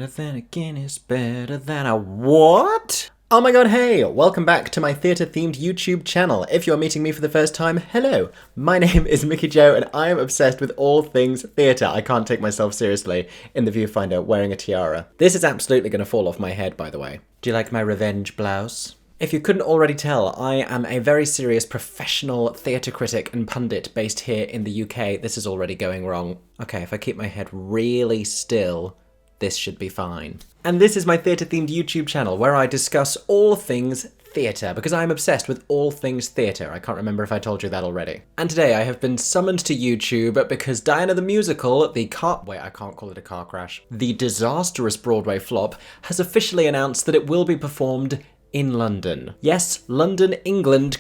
better than a Guinness, better than a what? Oh my god, hey! Welcome back to my theatre-themed YouTube channel. If you're meeting me for the first time, hello! My name is Mickey Joe and I am obsessed with all things theatre. I can't take myself seriously in the viewfinder wearing a tiara. This is absolutely going to fall off my head, by the way. Do you like my revenge blouse? If you couldn't already tell, I am a very serious professional theatre critic and pundit based here in the UK. This is already going wrong. Okay, if I keep my head really still, this should be fine. And this is my theatre-themed YouTube channel where I discuss all things theatre, because I'm obsessed with all things theatre. I can't remember if I told you that already. And today I have been summoned to YouTube because Diana the Musical, I can't call it a car crash. The disastrous Broadway flop has officially announced that it will be performed in London. Yes, London, England,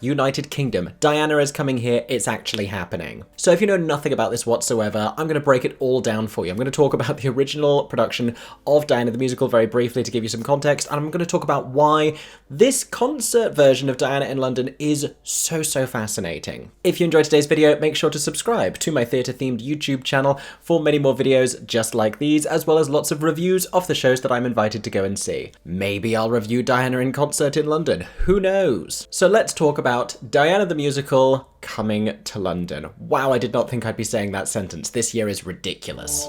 United Kingdom. Diana is coming here, it's actually happening. So if you know nothing about this whatsoever, I'm going to break it all down for you. I'm going to talk about the original production of Diana the Musical very briefly to give you some context, and I'm going to talk about why this concert version of Diana in London is so fascinating. If you enjoyed today's video, make sure to subscribe to my theatre-themed YouTube channel for many more videos just like these, as well as lots of reviews of the shows that I'm invited to go and see. Maybe I'll review Diana in concert in London, who knows? So let's talk about Diana the Musical coming to London. Wow, I did not think I'd be saying that sentence. This year is ridiculous.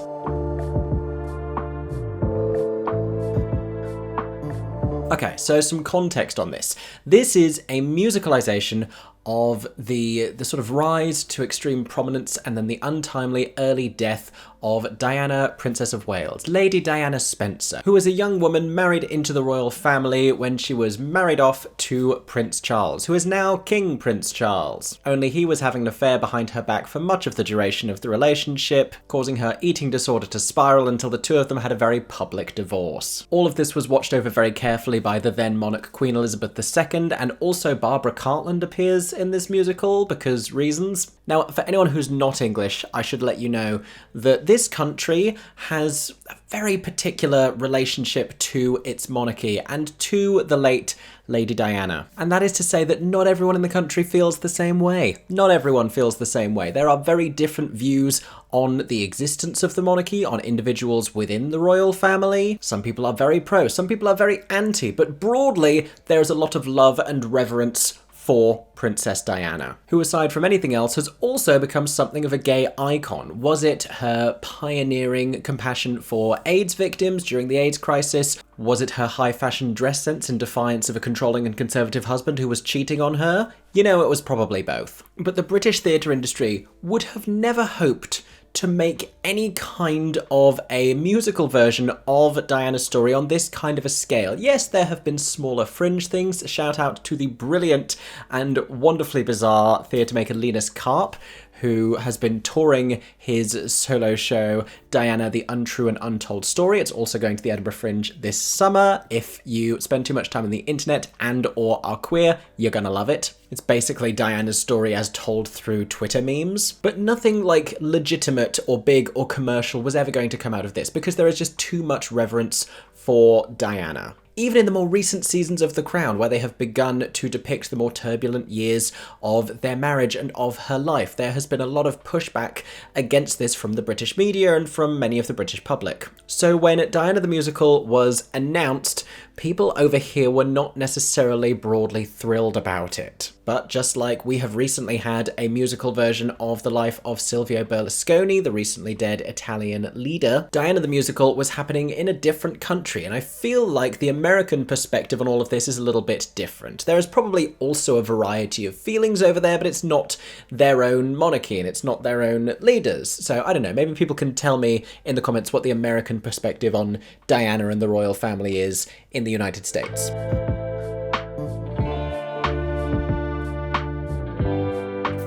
Okay, so some context on this. This is a musicalization of the sort of rise to extreme prominence and then the untimely early death of Diana, Princess of Wales, Lady Diana Spencer, who was a young woman married into the royal family when she was married off to Prince Charles, who is now King Prince Charles. Only he was having an affair behind her back for much of the duration of the relationship, causing her eating disorder to spiral until the two of them had a very public divorce. All of this was watched over very carefully by the then monarch Queen Elizabeth II, and also Barbara Cartland appears in this musical because reasons. Now, for anyone who's not English, I should let you know that this country has a very particular relationship to its monarchy and to the late Lady Diana. And that is to say that not everyone in the country feels the same way. Not everyone feels the same way. There are very different views on the existence of the monarchy, on individuals within the royal family. Some people are very pro, some people are very anti, but broadly, there is a lot of love and reverence for Princess Diana, who aside from anything else has also become something of a gay icon. Was it her pioneering compassion for AIDS victims during the AIDS crisis? Was it her high fashion dress sense in defiance of a controlling and conservative husband who was cheating on her? You know, it was probably both. But the British theatre industry would have never hoped to make any kind of a musical version of Diana's story on this kind of a scale. Yes, there have been smaller fringe things. Shout out to the brilliant and wonderfully bizarre theatre maker Linus Karp, who has been touring his solo show, Diana, the Untrue and Untold Story. It's also going to the Edinburgh Fringe this summer. If you spend too much time on the internet and or are queer, you're gonna love it. It's basically Diana's story as told through Twitter memes. But nothing like legitimate or big or commercial was ever going to come out of this because there is just too much reverence for Diana. Even in the more recent seasons of The Crown, where they have begun to depict the more turbulent years of their marriage and of her life, there has been a lot of pushback against this from the British media and from many of the British public. So when Diana the Musical was announced, people over here were not necessarily broadly thrilled about it. But just like we have recently had a musical version of the life of Silvio Berlusconi, the recently dead Italian leader, Diana the Musical was happening in a different country, and I feel like the American perspective on all of this is a little bit different. There is probably also a variety of feelings over there, but it's not their own monarchy and it's not their own leaders. So I don't know, maybe people can tell me in the comments what the American perspective on Diana and the royal family is in the United States.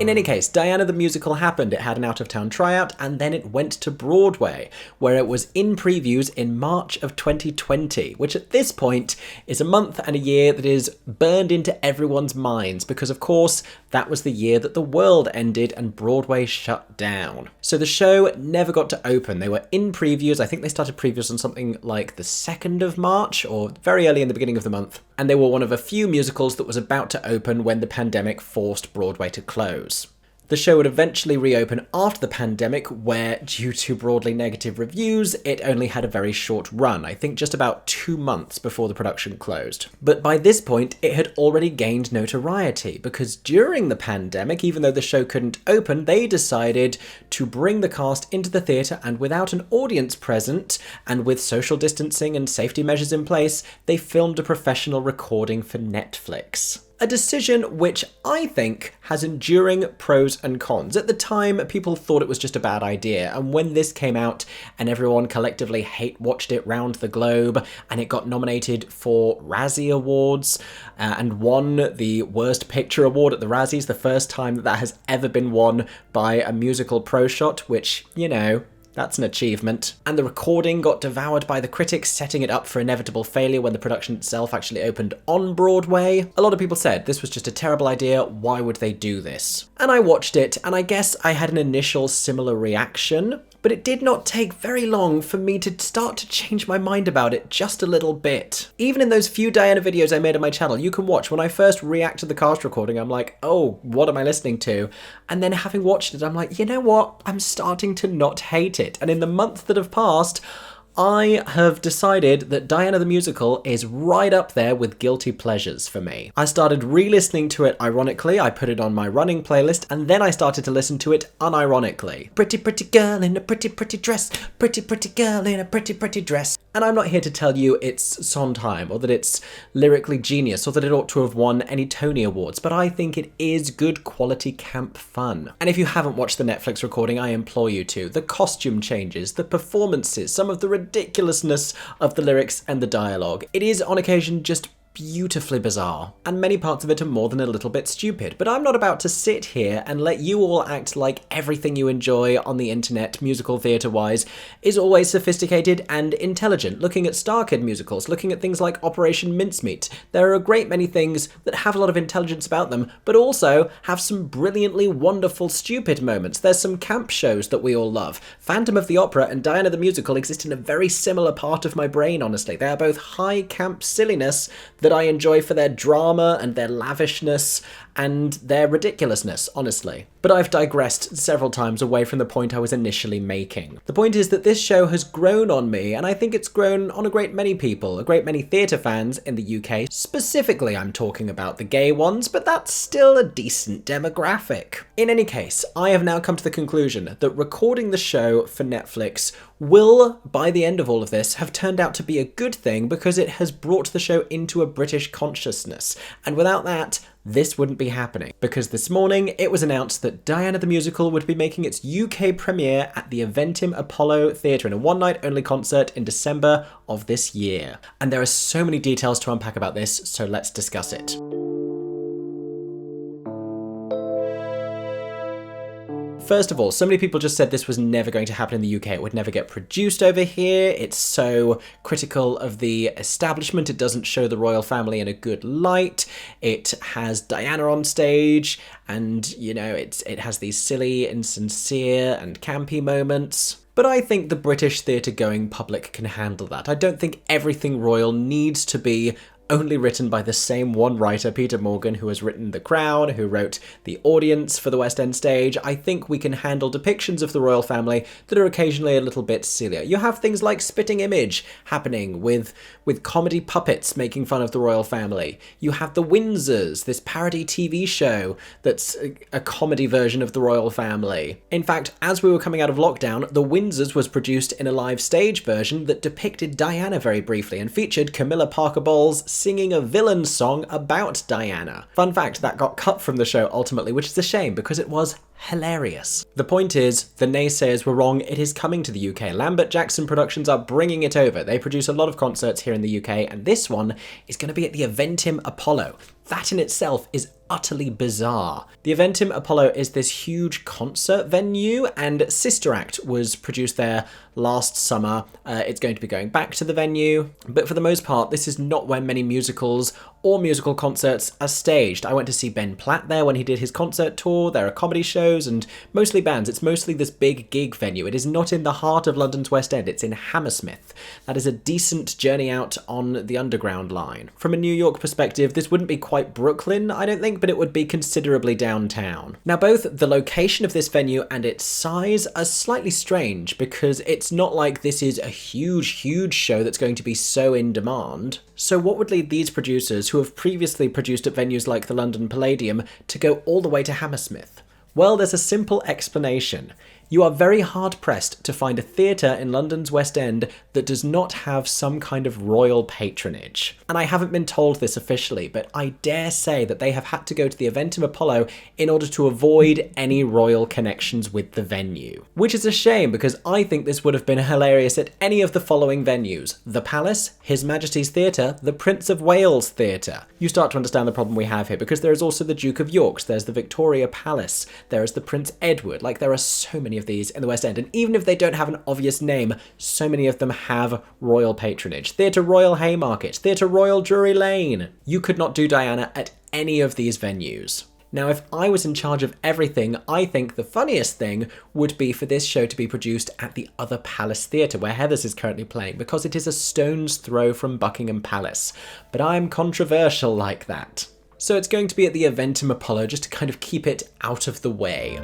In any case, Diana the Musical happened. It had an out-of-town tryout, and then it went to Broadway, where it was in previews in March of 2020, which at this point is a month and a year that is burned into everyone's minds, because of course, that was the year that the world ended and Broadway shut down. So the show never got to open. They were in previews. I think they started previews on something like the 2nd of March, or very early in the beginning of the month. And they were one of a few musicals that was about to open when the pandemic forced Broadway to close. The show would eventually reopen after the pandemic, where, due to broadly negative reviews, it only had a very short run, I think just about 2 months before the production closed. But by this point, it had already gained notoriety, because during the pandemic, even though the show couldn't open, they decided to bring the cast into the theatre, and without an audience present, and with social distancing and safety measures in place, they filmed a professional recording for Netflix. A decision which I think has enduring pros and cons. At the time, people thought it was just a bad idea, and when this came out and everyone collectively hate-watched it round the globe, and it got nominated for Razzie Awards, and won the Worst Picture Award at the Razzies, the first time that has ever been won by a musical pro shot, which, you know, that's an achievement. And the recording got devoured by the critics, setting it up for inevitable failure when the production itself actually opened on Broadway. A lot of people said this was just a terrible idea, why would they do this? And I watched it, and I guess I had an initial similar reaction, but it did not take very long for me to start to change my mind about it just a little bit. Even in those few Diana videos I made on my channel, you can watch, when I first react to the cast recording, I'm like, oh, what am I listening to? And then having watched it, I'm like, you know what? I'm starting to not hate it. And in the months that have passed, I have decided that Diana the Musical is right up there with guilty pleasures for me. I started re-listening to it ironically, I put it on my running playlist, and then I started to listen to it unironically. Pretty, pretty girl in a pretty, pretty dress. Pretty, pretty girl in a pretty, pretty dress. And I'm not here to tell you it's Sondheim, or that it's lyrically genius, or that it ought to have won any Tony Awards, but I think it is good quality camp fun. And if you haven't watched the Netflix recording, I implore you to. The costume changes, the performances, some of the ridiculousness of the lyrics and the dialogue. It is on occasion just beautifully bizarre, and many parts of it are more than a little bit stupid, but I'm not about to sit here and let you all act like everything you enjoy on the internet, musical theatre-wise, is always sophisticated and intelligent. Looking at Star Kid musicals, looking at things like Operation Mincemeat, there are a great many things that have a lot of intelligence about them, but also have some brilliantly wonderful stupid moments. There's some camp shows that we all love. Phantom of the Opera and Diana the Musical exist in a very similar part of my brain, honestly. They are both high camp silliness that I enjoy for their drama and their lavishness and their ridiculousness, honestly. But I've digressed several times away from the point I was initially making. The point is that this show has grown on me, and I think it's grown on a great many people, a great many theatre fans in the UK. Specifically, I'm talking about the gay ones, but that's still a decent demographic. In any case, I have now come to the conclusion that recording the show for Netflix will, by the end of all of this, have turned out to be a good thing because it has brought the show into a British consciousness. And without that, this wouldn't be happening, because this morning it was announced that Diana the Musical would be making its UK premiere at the Eventim Apollo Theatre in a one-night-only concert in December of this year. And there are so many details to unpack about this, so let's discuss it. First of all, so many people just said this was never going to happen in the UK. It would never get produced over here. It's so critical of the establishment. It doesn't show the royal family in a good light. It has Diana on stage, and, you know, it has these silly, insincere, and campy moments. But I think the British theatre-going public can handle that. I don't think everything royal needs to be only written by the same one writer, Peter Morgan, who has written The Crown, who wrote The Audience for the West End stage. I think we can handle depictions of the royal family that are occasionally a little bit sillier. You have things like Spitting Image happening with comedy puppets making fun of the royal family. You have The Windsors, this parody TV show that's a comedy version of the royal family. In fact, as we were coming out of lockdown, The Windsors was produced in a live stage version that depicted Diana very briefly and featured Camilla Parker Bowles singing a villain song about Diana. Fun fact, that got cut from the show ultimately, which is a shame because it was hilarious. The point is, the naysayers were wrong. It is coming to the UK. Lambert Jackson Productions are bringing it over. They produce a lot of concerts here in the UK, and this one is going to be at the Eventim Apollo. That in itself is utterly bizarre. The Eventim Apollo is this huge concert venue, and Sister Act was produced there last summer. It's going to be going back to the venue, but for the most part, this is not where many musicals or musical concerts are staged. I went to see Ben Platt there when he did his concert tour. There are comedy shows. shows and mostly bands. It's mostly this big gig venue. It is not in the heart of London's West End. It's in Hammersmith. That is a decent journey out on the Underground line. From a New York perspective, this wouldn't be quite Brooklyn, I don't think, but it would be considerably downtown. Now, both the location of this venue and its size are slightly strange because it's not like this is a huge show that's going to be so in demand. So what would lead these producers, who have previously produced at venues like the London Palladium, to go all the way to Hammersmith? Well, there's a simple explanation. You are very hard-pressed to find a theatre in London's West End that does not have some kind of royal patronage. And I haven't been told this officially, but I dare say that they have had to go to the Eventim Apollo in order to avoid any royal connections with the venue. Which is a shame, because I think this would have been hilarious at any of the following venues: the Palace, His Majesty's Theatre, the Prince of Wales Theatre. You start to understand the problem we have here, because there is also the Duke of York's, there's the Victoria Palace, there is the Prince Edward. Like, there are so many of these in the West End, and even if they don't have an obvious name, so many of them have royal patronage. Theatre Royal Haymarket, Theatre Royal Drury Lane. You could not do Diana at any of these venues. Now, if I was in charge of everything, I think the funniest thing would be for this show to be produced at the other Palace Theatre, where Heathers is currently playing, because it is a stone's throw from Buckingham Palace. But I'm controversial like that. So it's going to be at the Eventim Apollo, just to kind of keep it out of the way.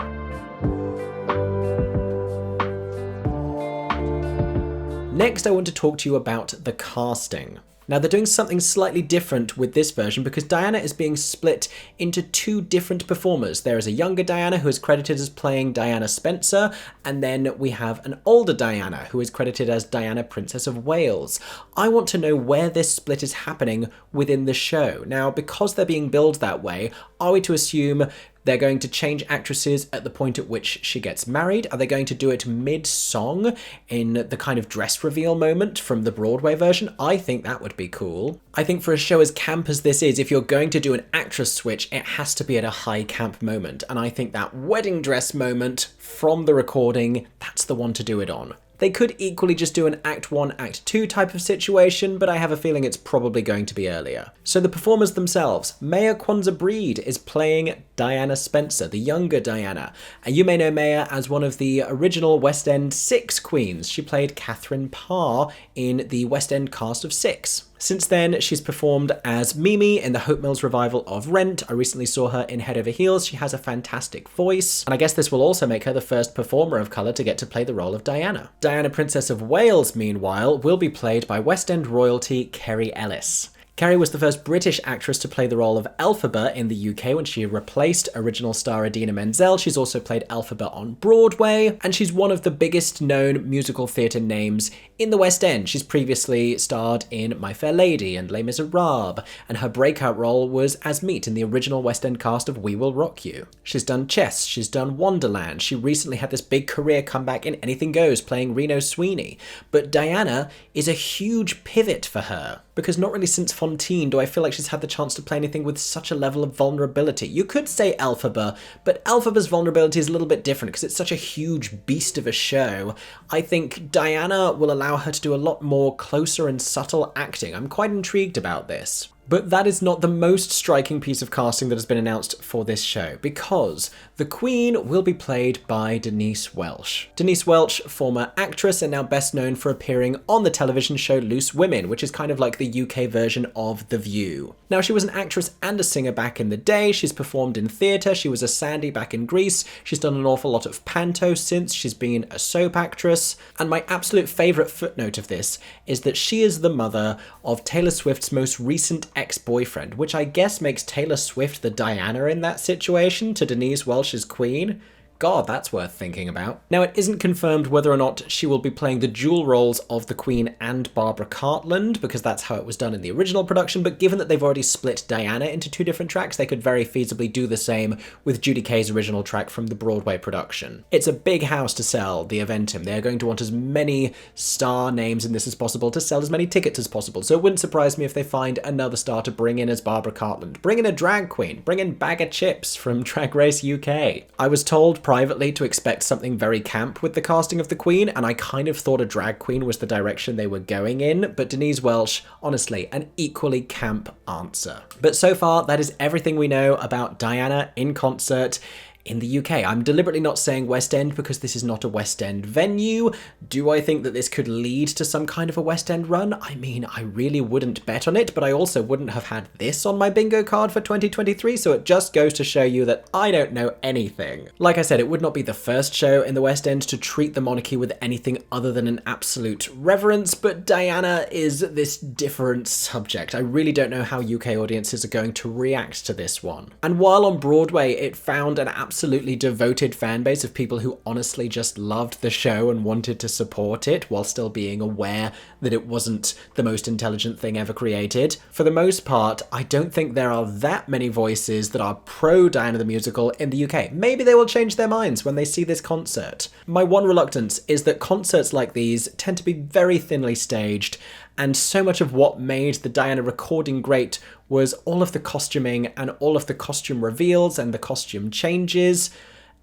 Next, I want to talk to you about the casting. Now, they're doing something slightly different with this version because Diana is being split into two different performers. There is a younger Diana who is credited as playing Diana Spencer, and then we have an older Diana who is credited as Diana, Princess of Wales. I want to know where this split is happening within the show. Now, because they're being billed that way, are we to assume they're going to change actresses at the point at which she gets married? Are they going to do it mid-song in the kind of dress reveal moment from the Broadway version? I think that would be cool. I think for a show as camp as this is, if you're going to do an actress switch, it has to be at a high camp moment. And I think that wedding dress moment from the recording, that's the one to do it on. They could equally just do an Act 1, Act 2 type of situation, but I have a feeling it's probably going to be earlier. So the performers themselves, Maiya Quansah-Breed is playing Diana Spencer, the younger Diana. And you may know Maiya as one of the original West End 6 queens. She played Catherine Parr in the West End cast of 6. Since then, she's performed as Mimi in the Hope Mills revival of Rent. I recently saw her in Head Over Heels. She has a fantastic voice. And I guess this will also make her the first performer of colour to get to play the role of Diana. Diana, Princess of Wales, meanwhile, will be played by West End royalty Kerry Ellis. Kerry was the first British actress to play the role of Elphaba in the UK when she replaced original star Idina Menzel. She's also played Elphaba on Broadway, and she's one of the biggest known musical theatre names in the West End. She's previously starred in My Fair Lady and Les Miserables, and her breakout role was as Meat in the original West End cast of We Will Rock You. She's done Chess, she's done Wonderland. She recently had this big career comeback in Anything Goes, playing Reno Sweeney. But Diana is a huge pivot for her, because not really since Fontaine do I feel like she's had the chance to play anything with such a level of vulnerability. You could say Elphaba, but Elphaba's vulnerability is a little bit different because it's such a huge beast of a show. I think Diana will allow her to do a lot more closer and subtle acting. I'm quite intrigued about this. But that is not the most striking piece of casting that has been announced for this show, because the Queen will be played by Denise Welch. Denise Welch, former actress and now best known for appearing on the television show Loose Women, which is kind of like the UK version of The View. Now, she was an actress and a singer back in the day. She's performed in theatre. She was a Sandy back in Greece. She's done an awful lot of panto since. She's been a soap actress. And my absolute favourite footnote of this is that she is the mother of Taylor Swift's most recent ex-boyfriend, which I guess makes Taylor Swift the Diana in that situation to Denise Welch's Queen. God, that's worth thinking about. Now, it isn't confirmed whether or not she will be playing the dual roles of the Queen and Barbara Cartland, because that's how it was done in the original production, but given that they've already split Diana into 2 different tracks, they could very feasibly do the same with Judy Kaye's original track from the Broadway production. It's a big house to sell, the Eventim. They're going to want as many star names in this as possible to sell as many tickets as possible, so it wouldn't surprise me if they find another star to bring in as Barbara Cartland. Bring in a drag queen. Bring in Bag of Chips from Drag Race UK. I was told privately to expect something very camp with the casting of the Queen, and I kind of thought a drag queen was the direction they were going in, but Denise Welch, honestly, an equally camp answer. But so far, that is everything we know about Diana in concert. in the UK. I'm deliberately not saying West End because this is not a West End venue. Do I think that this could lead to some kind of a West End run? I mean, I really wouldn't bet on it, but I also wouldn't have had this on my bingo card for 2023, so it just goes to show you that I don't know anything. Like I said, it would not be the first show in the West End to treat the monarchy with anything other than an absolute reverence, but Diana is this different subject. I really don't know how UK audiences are going to react to this one. And while on Broadway, it found an absolutely devoted fan base of people who honestly just loved the show and wanted to support it while still being aware that it wasn't the most intelligent thing ever created. For the most part, I don't think there are that many voices that are pro Diana the Musical in the UK. Maybe they will change their minds when they see this concert. My one reluctance is that concerts like these tend to be very thinly staged, and so much of what made the Diana recording great was all of the costuming and all of the costume reveals and the costume changes.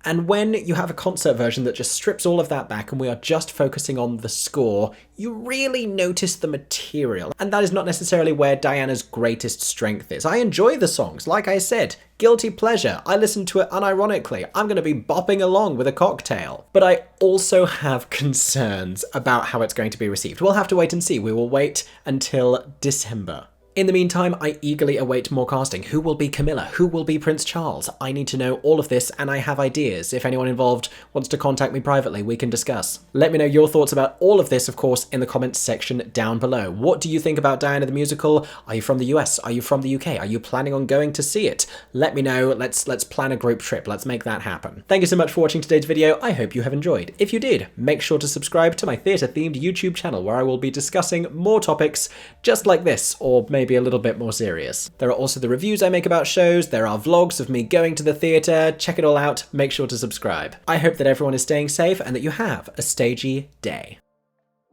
And when you have a concert version that just strips all of that back and we are just focusing on the score, you really notice the material. And that is not necessarily where Diana's greatest strength is. I enjoy the songs, like I said, guilty pleasure. I listen to it unironically. I'm going to be bopping along with a cocktail. But I also have concerns about how it's going to be received. We'll have to wait and see. We will wait until December. In the meantime, I eagerly await more casting. Who will be Camilla? Who will be Prince Charles? I need to know all of this, and I have ideas. If anyone involved wants to contact me privately, we can discuss. Let me know your thoughts about all of this, of course, in the comments section down below. What do you think about Diana the Musical? Are you from the US? Are you from the UK? Are you planning on going to see it? Let me know. Let's plan a group trip. Let's make that happen. Thank you so much for watching today's video. I hope you have enjoyed. If you did, make sure to subscribe to my theatre-themed YouTube channel, where I will be discussing more topics just like this, or maybe a little bit more serious. There are also the reviews I make about shows, there are vlogs of me going to the theatre. Check it all out, make sure to subscribe. I hope that everyone is staying safe and that you have a stagey day.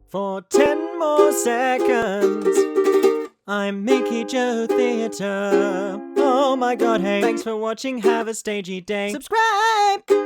For 10 more seconds, I'm Mickey Joe Theatre. Oh my god, hey, thanks for watching, have a stagey day. Subscribe!